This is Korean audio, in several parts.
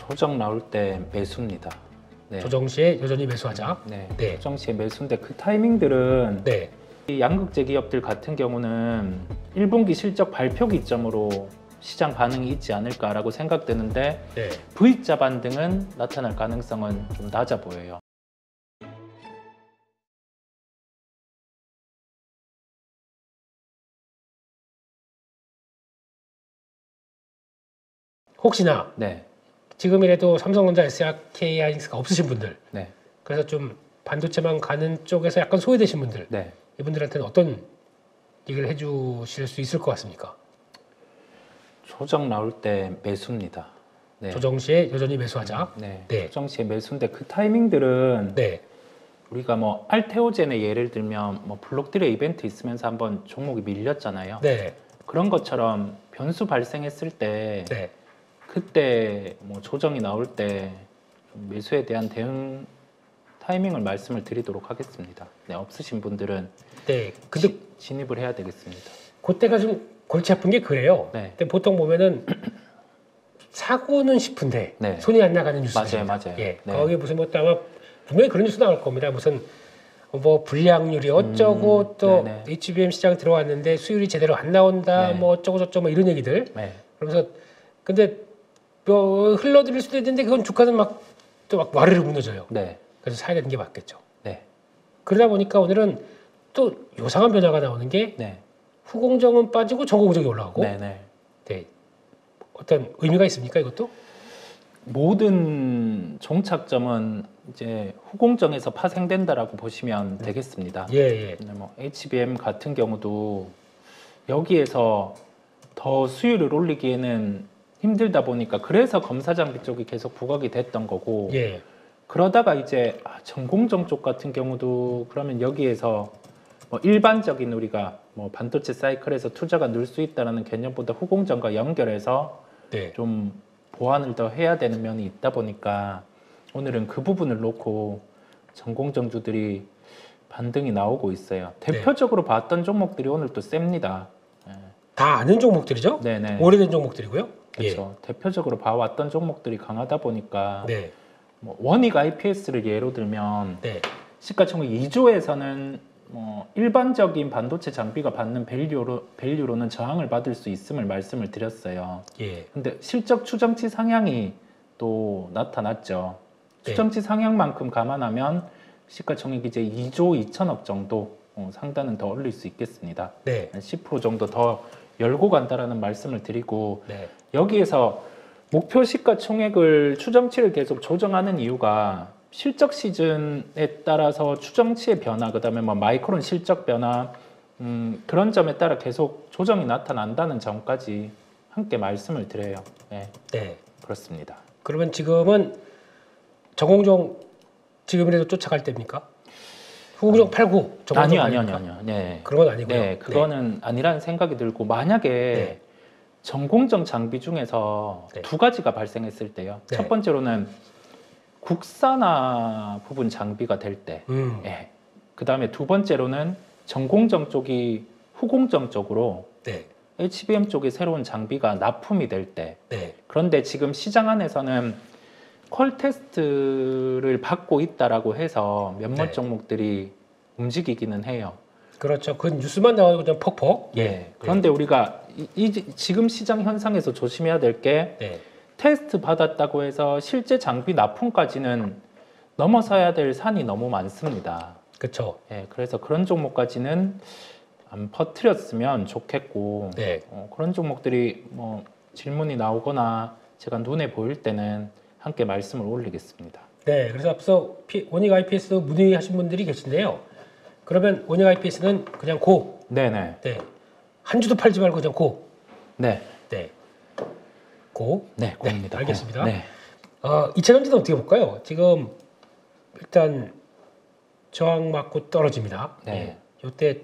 조정 나올 때 매수입니다. 네. 조정 시에 여전히 매수하자. 네. 네. 조정 시에 매수인데 그 타이밍들은 네. 이 양극재 기업들 같은 경우는 1분기 실적 발표 기점으로 시장 반응이 있지 않을까라고 생각되는데 네. V자 반등은 나타날 가능성은 좀 낮아 보여요. 혹시나 네. 지금이라도 삼성전자, SK 하이닉스가 없으신 분들, 네. 그래서 좀 반도체만 가는 쪽에서 약간 소외되신 분들, 네. 이분들한테는 어떤 얘기를 해주실 수 있을 것 같습니까? 조정 나올 때 매수입니다. 네. 조정 시에 여전히 매수하자. 네. 네. 조정 시에 매수인데 그 타이밍들은 네. 우리가 뭐 알테오젠의 예를 들면 뭐 블록딜의 이벤트 있으면서 한번 종목이 밀렸잖아요. 네. 그런 것처럼 변수 발생했을 때 네. 그때 뭐 조정이 나올 때 좀 매수에 대한 대응 타이밍을 말씀을 드리도록 하겠습니다. 네, 없으신 분들은 네. 근데 진입을 해야 되겠습니다. 그때가 좀 골치 아픈 게 그래요. 네. 근데 보통 보면은 사고는 싶은데 네. 손이 안 나가는 뉴스들. 맞아요. 예. 네. 거기 무슨 뭐 아마 분명히 그런 뉴스 나올 겁니다. 무슨 뭐 불량률이 어쩌고 또 네네. HBM 시장 들어왔는데 수율이 제대로 안 나온다. 네. 뭐 어쩌고 저쩌고 뭐 이런 얘기들. 네. 그러면서 근데 뭐 흘러들일 수도 있는데 그건 주가는 막 또 막 와르르 무너져요. 네. 그래서 사야 되는 게 맞겠죠. 네. 그러다 보니까 오늘은 또 요상한 변화가 나오는 게 네. 후공정은 빠지고 저공정이 올라가고. 네. 네. 네. 어떤 의미가 있습니까, 이것도? 모든 종착점은 이제 후공정에서 파생된다라고 보시면 되겠습니다. 예. 근데 뭐 HBM 같은 경우도 여기에서 더 수율을 올리기에는 힘들다 보니까 그래서 검사 장비 쪽이 계속 부각이 됐던 거고 예. 그러다가 이제 전공정 쪽 같은 경우도 그러면 여기에서 뭐 일반적인 우리가 뭐 반도체 사이클에서 투자가 늘 수 있다는 개념보다 후공정과 연결해서 네. 좀 보완을 더 해야 되는 면이 있다 보니까 오늘은 그 부분을 놓고 전공정주들이 반등이 나오고 있어요. 대표적으로 봤던 종목들이 오늘 또 셉니다. 다 아는 종목들이죠? 네네. 오래된 종목들이고요. 그렇죠. 대표적으로 봐왔던 종목들이 강하다 보니까 네. 뭐 원익 IPS를 예로 들면 네. 시가총액 2조에서는 뭐 일반적인 반도체 장비가 받는 밸류로는 저항을 받을 수 있음을 말씀을 드렸어요. 예. 근데 실적 추정치 상향이 또 나타났죠. 네. 추정치 상향만큼 감안하면 시가총액 이제 2조 2천억 정도 상단은 더 올릴 수 있겠습니다. 네. 10% 정도 더 열고 간다라는 말씀을 드리고 네. 여기에서 목표 시가총액을 추정치를 계속 조정하는 이유가 실적 시즌에 따라서 추정치의 변화, 그다음에 뭐 마이크론 실적 변화 그런 점에 따라 계속 조정이 나타난다는 점까지 함께 말씀을 드려요. 네, 네. 그렇습니다. 그러면 지금은 저공정 지금이라도 쫓아갈 때입니까? 후공정 팔고 저공정 아니요. 네. 그런 건 아니고요. 네, 그거는 아니라는 생각이 들고 만약에 네. 전공정 장비 중에서 네. 두 가지가 발생했을 때요. 네. 첫 번째로는 국산화 부분 장비가 될 때, 예. 그 다음에 두 번째로는 전공정 쪽이 후공정 쪽으로 네. HBM 쪽에 새로운 장비가 납품이 될 때, 네. 그런데 지금 시장 안에서는 퀄 테스트를 받고 있다라고 해서 몇몇 네. 종목들이 움직이기는 해요. 그렇죠. 그 뉴스만 나와도 그냥 퍽퍽. 예. 그런데 우리가 지금 시장 현상에서 조심해야 될 게 네. 테스트 받았다고 해서 실제 장비 납품까지는 넘어서야 될 산이 너무 많습니다. 그렇죠. 예, 그래서 그런 종목까지는 안 퍼뜨렸으면 좋겠고 네. 그런 종목들이 뭐 질문이 나오거나 제가 눈에 보일 때는 함께 말씀을 올리겠습니다. 네. 그래서 앞서 원익 IPS 문의하신 분들이 계신데요. 그러면 원익 IPS는 그냥 고. 네네. 네. 한 주도 팔지 말고 그냥 고. 네. 네. 고. 네, 고입니다. 알겠습니다. 네. 2차전지는 어떻게 볼까요? 지금 일단 저항 맞고 떨어집니다. 네. 이때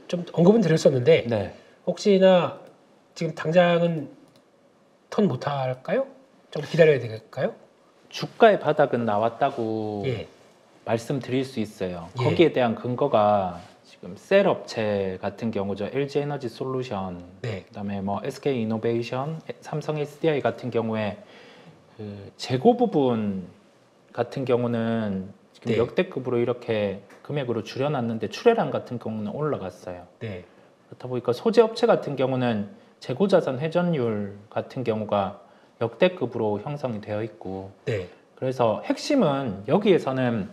좀 언급은 드렸었는데 네. 혹시나 지금 당장은 턴 못할까요? 좀 기다려야 될까요? 주가의 바닥은 나왔다고 예. 말씀드릴 수 있어요. 예. 거기에 대한 근거가 지금 셀 업체 같은 경우죠. LG 에너지 솔루션, 네. 그다음에 뭐 SK 이노베이션, 삼성 SDI 같은 경우에 그 재고 부분 같은 경우는 지금 네. 역대급으로 이렇게 금액으로 줄여놨는데 출혈안 같은 경우는 올라갔어요. 네. 그렇다 보니까 소재 업체 같은 경우는 재고 자산 회전율 같은 경우가 역대급으로 형성이 되어 있고, 네. 그래서 핵심은 여기에서는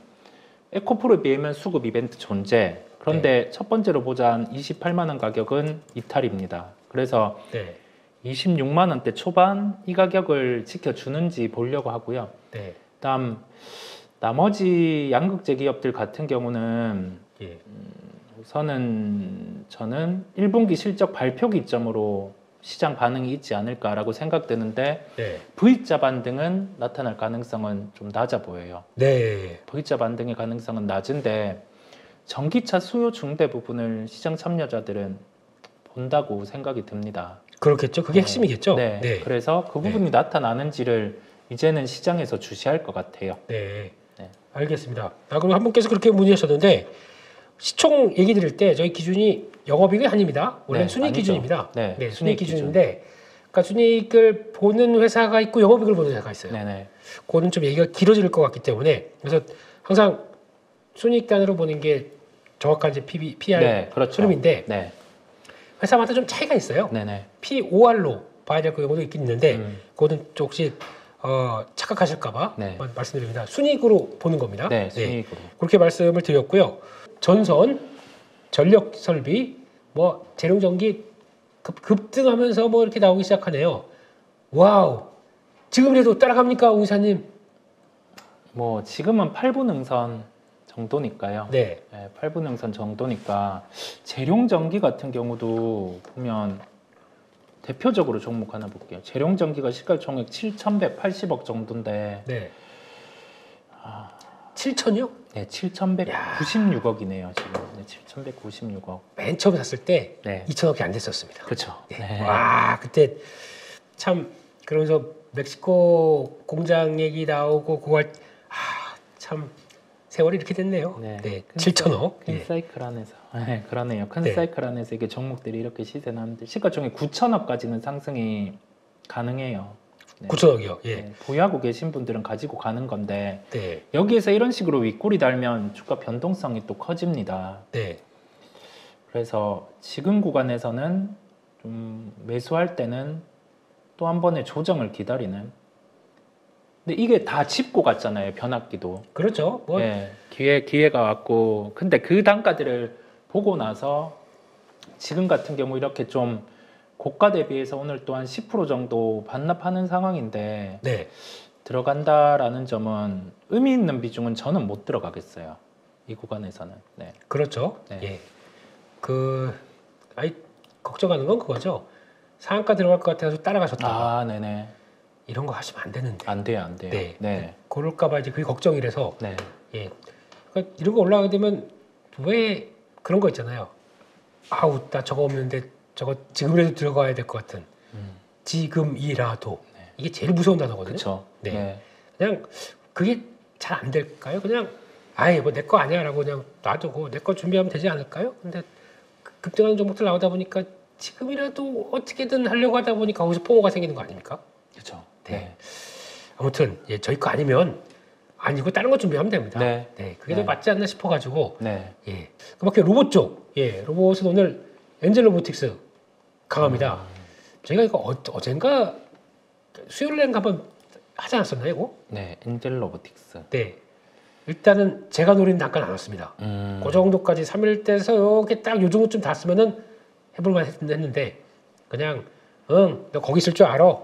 에코프로 비해면 수급 이벤트 존재. 그런데 첫 번째로 보자한 28만 원 가격은 이탈입니다. 그래서 네. 26만 원대 초반 이 가격을 지켜주는지 보려고 하고요. 네. 그다음 나머지 양극재 기업들 같은 경우는 예. 우선은 저는 1분기 실적 발표 기점으로 시장 반응이 있지 않을까라고 생각되는데 네. V자 반등은 나타날 가능성은 좀 낮아 보여요. 네. V자 반등의 가능성은 낮은데 전기차 수요 중대 부분을 시장 참여자들은 본다고 생각이 듭니다. 그렇겠죠. 그게 네. 핵심이겠죠. 네. 네. 그래서 그 부분이 나타나는지를 이제는 시장에서 주시할 것 같아요. 네. 네. 알겠습니다. 그럼 한 분께서 그렇게 문의하셨는데 시총 얘기 드릴 때 저희 기준이 영업이익이 아닙니다. 원래는 네, 순이익 아니죠. 기준입니다. 네, 순이익 순이익 기준인데 그러니까 순이익을 보는 회사가 있고 영업이익을 보는 회사가 있어요. 네네. 그거는 좀 얘기가 길어질 것 같기 때문에 그래서 항상 순이익 단으로 보는 게 정확한 이제 PR 네, 그렇죠. 흐름인데 네. 회사마다 좀 차이가 있어요. 네네. POR로 봐야 될 경우도 있긴 있는데 음. 그거는 좀 혹시 착각하실까봐 네. 말씀드립니다. 순이익으로 보는 겁니다. 네, 순이익으로. 그렇게 말씀을 드렸고요. 전선, 전력 설비, 뭐 재룡전기 급등하면서 뭐 이렇게 나오기 시작하네요. 와우. 지금이라도 따라갑니까, 오 이사님? 뭐 지금은 8분 능선 정도니까요. 네. 네, 8분 능선 정도니까 재룡전기 같은 경우도 보면 대표적으로 종목 하나 볼게요. 재룡전기가 시가총액 7,180억 정도인데 네. 7천이요? 네, 7,196억이네요. 지금. 네, 7,196억. 맨 처음 샀을 때 네. 2천억이 안 됐었습니다. 그렇죠. 네. 와, 그때 참 그러면서 멕시코 공장 얘기 나오고 그걸 참 세월이 이렇게 됐네요. 네. 네. 큰 7천억. 큰 예. 사이클 안에서. 네, 그러네요. 큰 네. 사이클 안에서 이게 종목들이 이렇게 시세 나는데 시가총액 9천억까지는 상승이 가능해요. 네. 9천억이요. 예. 네, 보유하고 계신 분들은 가지고 가는 건데 네. 여기에서 이런 식으로 윗골이 달면 주가 변동성이 또 커집니다. 네. 그래서 지금 구간에서는 좀 매수할 때는 또 한 번의 조정을 기다리는. 근데 이게 다 짚고 갔잖아요. 변압기도. 그렇죠. 뭐 네, 기회가 왔고, 근데 그 단가들을 보고 나서 지금 같은 경우 이렇게 좀 고가 대비해서 오늘 또한 10% 정도 반납하는 상황인데 네. 들어간다라는 점은 의미 있는 비중은 저는 못 들어가겠어요. 이 구간에서는. 네. 그렇죠. 네. 예. 걱정하는 건 그거죠. 상한가 들어갈 것 같아서 따라가셨다가 네네. 이런 거 하시면 안 되는데. 안 돼요, 안 돼요. 네. 네. 그럴까봐 이제 그게 걱정이라서 네. 예. 그러니까 이런 거 올라가게 되면 왜 그런 거 있잖아요. 아우, 나 저거 없는데 저거 지금이라도 들어가야 될 것 같은. 지금이라도. 네. 이게 제일 무서운 단어거든요. 그렇죠. 네. 네. 그냥 그게 잘 안 될까요? 그냥 아예 뭐 내 거 아니야라고 그냥 놔두고 내 거 준비하면 되지 않을까요? 근데 급등하는 종목들 나오다 보니까 지금이라도 어떻게든 하려고 하다 보니까 거기서 포모가 생기는 거 아닙니까? 그렇죠. 네. 아무튼 예, 저희 거 아니면 아니고 다른 거 준비하면 됩니다. 네. 그게 네. 더 맞지 않나 싶어가지고 네. 예. 그밖에 로봇 쪽, 로봇은 오늘 엔젤 로보틱스 강합니다. 저희가 이거 어젠가 수요일날인가 한번 하지 않았었나요, 이거? 네. 엔젤 로보틱스. 네. 일단은 제가 노린 단가 나눴습니다. 그 정도까지 3일 때서 이렇게 딱 요 정도쯤 닿았으면은 해볼만 했는데 그냥 너 거기 있을 줄 알아.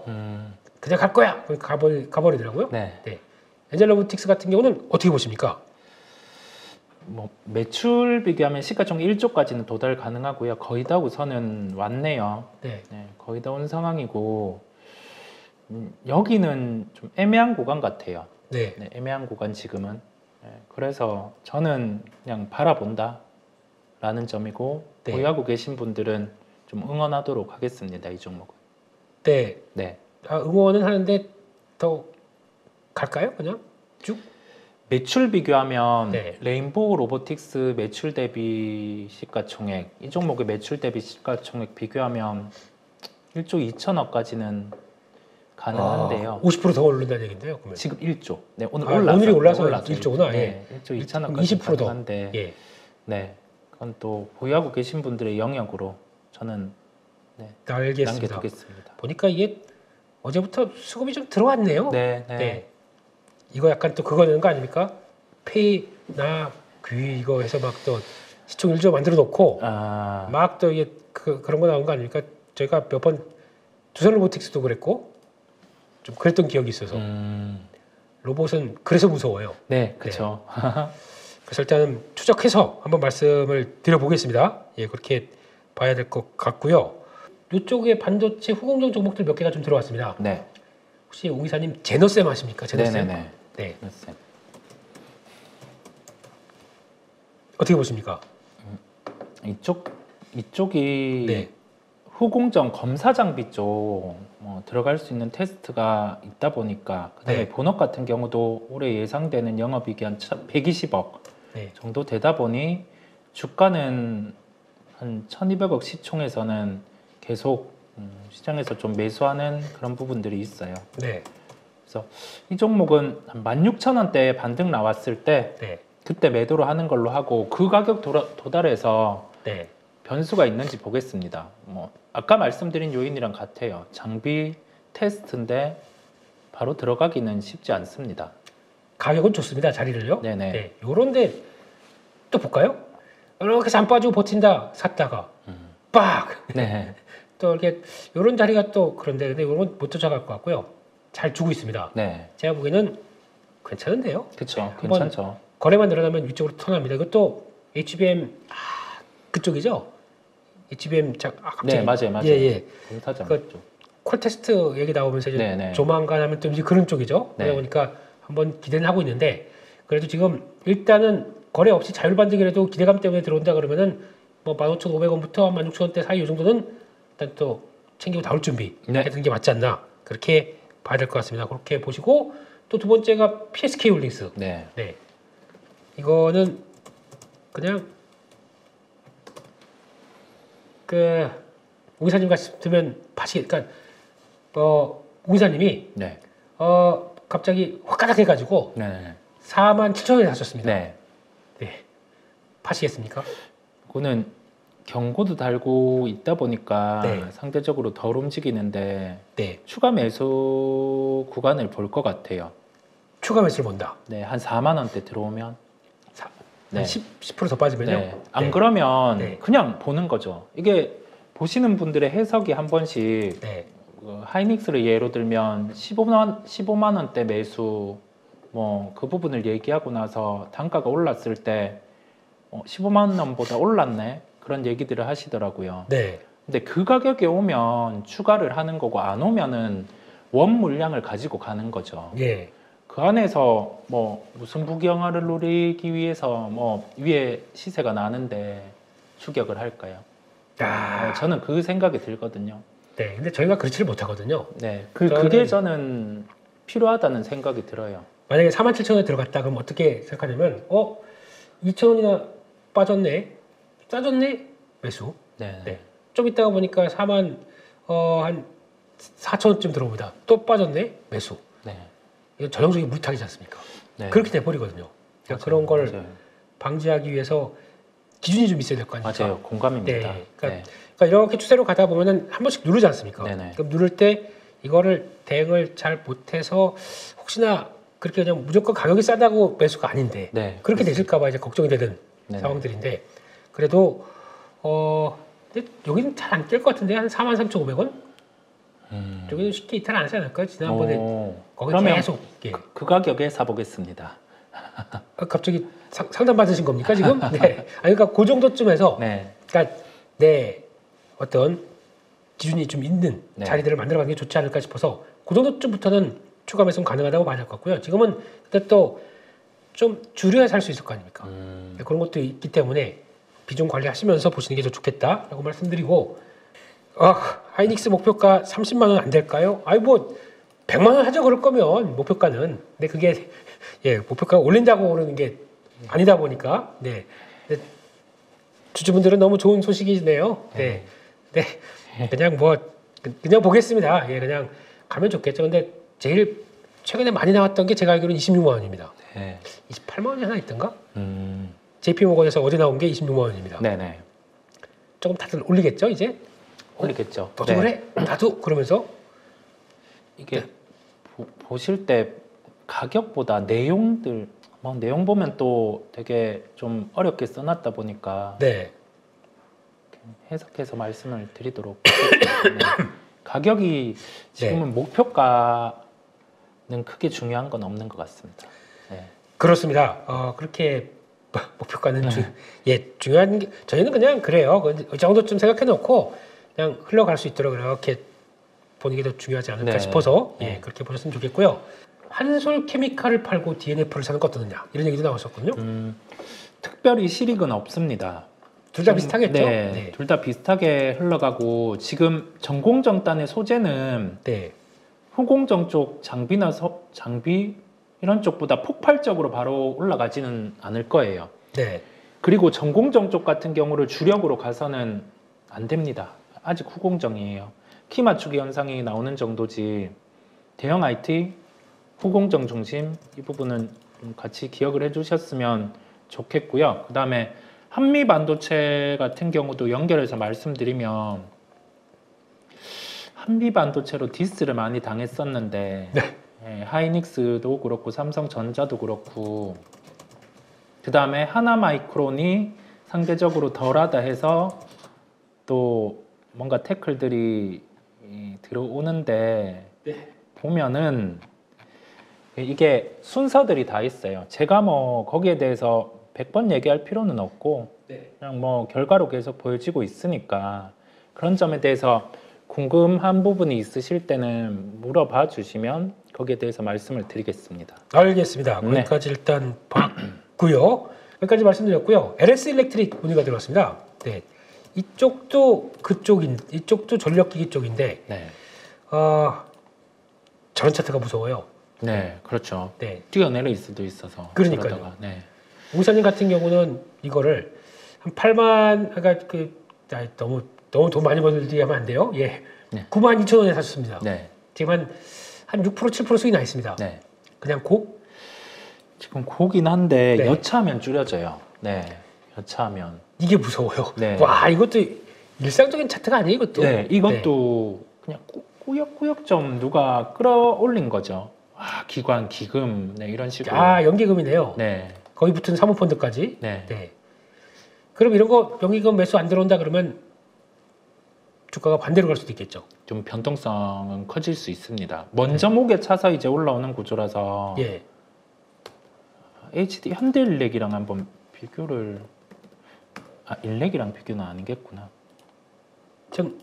그냥 갈 거야. 가버리더라고요. 네. 엔젤 로보틱스 같은 경우는 어떻게 보십니까? 뭐 매출 비교하면 시가총액 1조까지는 도달 가능하고요. 거의 다 우선은 왔네요. 네. 네, 거의 다 온 상황이고 여기는 좀 애매한 구간 같아요. 네. 네, 애매한 구간 지금은. 네, 그래서 저는 그냥 바라본다라는 점이고 네. 보유하고 계신 분들은 좀 응원하도록 하겠습니다. 이 종목은. 네. 네. 응원은 하는데 더 갈까요? 그냥 쭉? 매출 비교하면 네. 레인보우 로보틱스 매출 대비 시가총액 이 종목의 매출 대비 시가총액 비교하면 1조 2천억까지는 가능한데요. 50%더 오른다는 얘긴데요. 그러면. 지금 1조. 네, 오늘 오늘이 올라서 올랐어요. 1조구나. 네, 1조 2천억까지 20% 더. 가능한데 예. 네, 그건 또 보유하고 계신 분들의 영역으로 저는 알겠습니다. 남겨두겠습니다. 보니까 이게 어제부터 수급이 좀 들어왔네요. 네, 네. 이거 약간 또 그거 되는 거 아닙니까? 페이, 나, 귀 이거 해서 막 또 시총 1조 만들어 놓고 아, 막 또 이게 그런 거 나온 거 아닙니까? 저희가 몇 번 두산 로보틱스도 그랬고 좀 그랬던 기억이 있어서 로봇은 그래서 무서워요. 네, 그렇죠. 그래서 일단은 추적해서 한번 말씀을 드려보겠습니다. 예, 그렇게 봐야 될 것 같고요. 이쪽에 반도체 후공정 종목들 몇 개가 좀 들어왔습니다. 네, 혹시 오 이사님 제너셈 아십니까? 제너셈. 네네네. 네. 네. 어떻게 보십니까? 이쪽이 네. 후공정 검사 장비 쪽 들어갈 수 있는 테스트가 있다 보니까 그다음에 네. 본업 같은 경우도 올해 예상되는 영업이익이 한 120억 네. 정도 되다 보니 주가는 한 1,200억 시총에서는 계속 시장에서 좀 매수하는 그런 부분들이 있어요. 네. 그래서 이 종목은 한 16,000원대에 반등 나왔을 때 네. 그때 매도를 하는 걸로 하고 그 가격 도달해서 네. 변수가 있는지 보겠습니다. 아까 말씀드린 요인이랑 같아요. 장비 테스트인데 바로 들어가기는 쉽지 않습니다. 가격은 좋습니다. 자리를요. 네네. 네. 요런데 또 볼까요? 이렇게 해서 안 빠지고 버틴다 샀다가 빡! 네. 또 이렇게 요런 자리가 또 그런데 근데 요런 못 쫓아갈 것 같고요. 잘 주고 있습니다. 네. 제가 보기에는 괜찮은데요. 그렇죠. 한번 괜찮죠. 거래만 늘어나면 위쪽으로 턴합니다. 이것도 HBM 그쪽이죠? HBM 갑자기 네, 맞아요. 예. 공사장 그- 쪽. 콜테스트 얘기 나오면서 이제 네네. 조만간 하면 또 이제 그런 쪽이죠. 네. 그러다 보니까 한번 기대는 하고 있는데 그래도 지금 일단은 거래 없이 자율반등이라도 기대감 때문에 들어온다 그러면은 뭐 15,500원부터 16,000원대 사이 이 정도는 일단 또 챙기고 나올 준비 네. 해두는 게 맞지 않나 그렇게 봐야 될 것 같습니다. 그렇게 보시고 또 두 번째가 PSK 홀딩스. 네. 네. 이거는 그냥 오 기사님 같으면 그러니까 오 기사님이 네. 갑자기 확가닥 해가지고 네. 47,000원에 사셨습니다. 네. 네. 파시겠습니까? 그거는 경고도 달고 있다 보니까 네. 상대적으로 덜 움직이는데 네. 추가 매수 구간을 볼 것 같아요. 추가 매수를 본다. 네, 한 4만 원대 들어오면. 네. 한 10%더 빠지면요? 네. 안 그러면 네. 그냥 보는 거죠. 이게 보시는 분들의 해석이 한 번씩 네. 하이닉스를 예로 들면 15만 원대 매수 그 부분을 얘기하고 나서 단가가 올랐을 때 15만 원보다 올랐네 그런 얘기들을 하시더라고요. 네. 근데 그 가격에 오면 추가를 하는 거고 안 오면은 원 물량을 가지고 가는 거죠. 예. 그 안에서 무슨 부경화를 노리기 위해서 위에 시세가 나는데 추격을 할까요? 저는 그 생각이 들거든요. 네. 근데 저희가 그렇지를 못하거든요. 네, 그게 저는 필요하다는 생각이 들어요. 만약에 47,000원에 들어갔다 그럼 어떻게 생각하냐면 2,000원이나 빠졌네? 싸졌네? 매수. 네, 네. 좀 있다가 보니까 한 4,000원쯤 들어옵니다. 또 빠졌네? 매수. 네, 이건 전형적인 물타기지 않습니까? 네. 그렇게 돼버리거든요. 그러니까 맞아요, 그런 걸 맞아요. 방지하기 위해서 기준이 좀 있어야 될 거 아닙니까? 맞아요, 공감입니다. 네. 그러니까 이렇게 추세로 가다 보면은 한 번씩 누르지 않습니까? 네네. 그럼 누를 때 이거를 대응을 잘 못해서 혹시나 그렇게 그냥 무조건 가격이 싸다고 매수가 아닌데 네, 그렇게 되실까봐 이제 걱정이 되는 네네. 상황들인데 그래도 근데 여기는 잘 안 깰 것 같은데 한 43,500원? 여기는 쉽게 이탈 안 하지 않을까요? 지난번에 거기 그러면 계속 예. 그 가격에 사보겠습니다. 갑자기 상담 받으신 겁니까 지금? 네. 그러니까 그 정도쯤에서 네, 그러니까 내 어떤 기준이 좀 있는 네. 자리들을 만들어가는 게 좋지 않을까 싶어서 그 정도쯤부터는 추가 매수는 가능하다고 봐야 될 것 같고요. 지금은 근데 또 좀 줄여야 살 수 있을 거 아닙니까? 그런 것도 있기 때문에 비중 관리하시면서 보시는 게 더 좋겠다라고 말씀드리고 하이닉스 목표가 30만 원 안 될까요? 100만 원 하죠 그럴 거면 목표가는. 근데 그게 목표가 올린다고 오르는 게 아니다 보니까 근데 주주분들은 너무 좋은 소식이네요. 그냥 그냥 보겠습니다. 그냥 가면 좋겠죠. 근데 제일 최근에 많이 나왔던 게 제가 알기로는 26만 원입니다. 네. 28만 원이 하나 있던가? JP 모건에서 어제 나온 게 26만 원입니다. 네네. 조금 다들 올리겠죠, 이제? 올리겠죠. 너도 그래? 나도 그러면서 이게 보실 때 가격보다 내용들 뭐 내용 보면 또 되게 좀 어렵게 써놨다 보니까 네. 해석해서 말씀을 드리도록 하겠습니다. 네. 가격이 지금은 목표가는 크게 중요한 건 없는 것 같습니다. 네. 그렇습니다. 그렇게 목표가는 중요한 게 저희는 그냥 그래요. 이 정도쯤 생각해 놓고 그냥 흘러갈 수 있도록 이렇게 보는 게 더 중요하지 않을까 네. 싶어서 네. 그렇게 보셨으면 좋겠고요. 한솔 케미칼을 팔고 DNF를 사는 거 어떠느냐 이런 얘기도 나왔었거든요. 특별히 실익은 없습니다. 둘 다 비슷하겠죠? 네, 둘 다 비슷하게 흘러가고 지금 전공정단의 소재는 네. 후공정 쪽 장비나 장비 이런 쪽보다 폭발적으로 바로 올라가지는 않을 거예요. 네. 그리고 전공정 쪽 같은 경우를 주력으로 가서는 안 됩니다. 아직 후공정이에요. 키 맞추기 현상이 나오는 정도지 대형 IT, 후공정 중심 이 부분은 좀 같이 기억을 해주셨으면 좋겠고요. 그 다음에 한미 반도체 같은 경우도 연결해서 말씀드리면 한미 반도체로 디스를 많이 당했었는데 하이닉스도 그렇고 삼성전자도 그렇고 그 다음에 하나마이크론이 상대적으로 덜하다 해서 또 뭔가 태클들이 들어오는데 보면은 이게 순서들이 다 있어요. 제가 뭐 거기에 대해서 100번 얘기할 필요는 없고 그냥 뭐 결과로 계속 보여지고 있으니까 그런 점에 대해서 궁금한 부분이 있으실 때는 물어봐 주시면 거기에 대해서 말씀을 드리겠습니다. 알겠습니다. 거기까지 일단 봤고요. 여기까지 말씀드렸고요. LS 일렉트릭 문의가 들어왔습니다. 네. 이쪽도 이쪽도 전력기기 쪽인데 저런 차트가 무서워요. 네, 그렇죠. 네. 뛰어내릴 수도 있어서. 그러니까요. 그러다가, 네. 우사님 같은 경우는 이거를 한 8만, 너무 돈 많이 벌기 하면 안 돼요. 예. 네. 9만 2천 원에 사셨습니다. 네. 지금 한 6%, 7% 수익 나 있습니다. 네. 그냥 고? 지금 고긴 한데 네. 여차하면 줄여져요. 네. 여차하면. 이게 무서워요. 네. 와, 이것도 일상적인 차트가 아니에요, 이것도. 네, 이것도 그냥 꾸역꾸역 좀 누가 끌어올린 거죠. 아, 기관, 기금, 네, 이런 식으로. 아, 연기금이네요. 네. 거기 붙은 사모펀드까지. 네. 그럼 이런 거 연기금 매수 안 들어온다 그러면 주가가 반대로 갈 수도 있겠죠. 좀 변동성은 커질 수 있습니다. 먼저 목에 차서 이제 올라오는 구조라서 예. HD 현대일렉이랑 한번 비교를 일렉이랑 비교는 아니겠구나. 전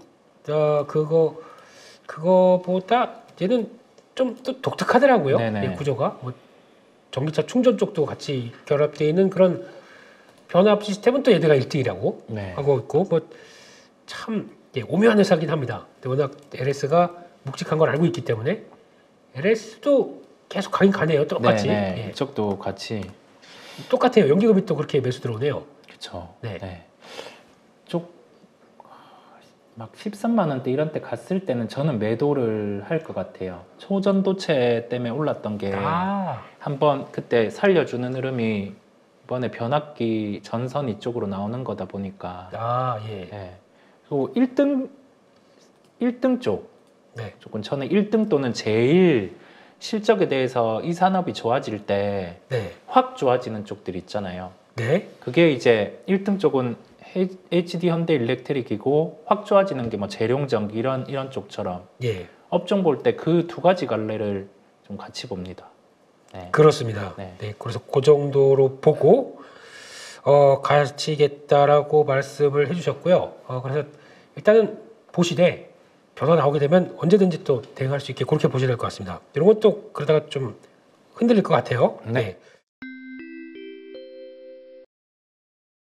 그거보다 얘는 좀 또 독특하더라고요. 네네. 이 구조가 뭐 전기차 충전 쪽도 같이 결합되어 있는 그런 변압 시스템은 또 얘네가 1등이라고 네. 하고 있고 뭐 참 오묘한 회사긴 합니다. 워낙 LS가 묵직한 걸 알고 있기 때문에 LS도 계속 가긴 가네요. 똑같이. 네. 예. 이쪽도 같이. 똑같아요. 연기금이 또 그렇게 매수 들어오네요. 그렇죠. 네. 막 13만 원대 이런 때 갔을 때는 저는 매도를 할 것 같아요. 초전도체 때문에 올랐던 게 한번 그때 살려주는 흐름이 이번에 변압기 전선 이쪽으로 나오는 거다 보니까 예. 네. 그리고 1등 쪽 네. 조금 저는 1등 또는 제일 실적에 대해서 이 산업이 좋아질 때 확 네. 좋아지는 쪽들 있잖아요. 네. 그게 이제 1등 쪽은 HD 현대 일렉트릭이고 확 좋아지는 게 뭐 재룡전기 이런 쪽처럼 예. 업종 볼 때 그 두 가지 갈래를 좀 같이 봅니다. 네. 그렇습니다. 네. 네. 그래서 그 정도로 보고 가시겠다라고 말씀을 해주셨고요. 그래서 일단은 보시되 변화 나오게 되면 언제든지 또 대응할 수 있게 그렇게 보셔야 될 것 같습니다. 이런 것도 그러다가 좀 흔들릴 것 같아요. 네.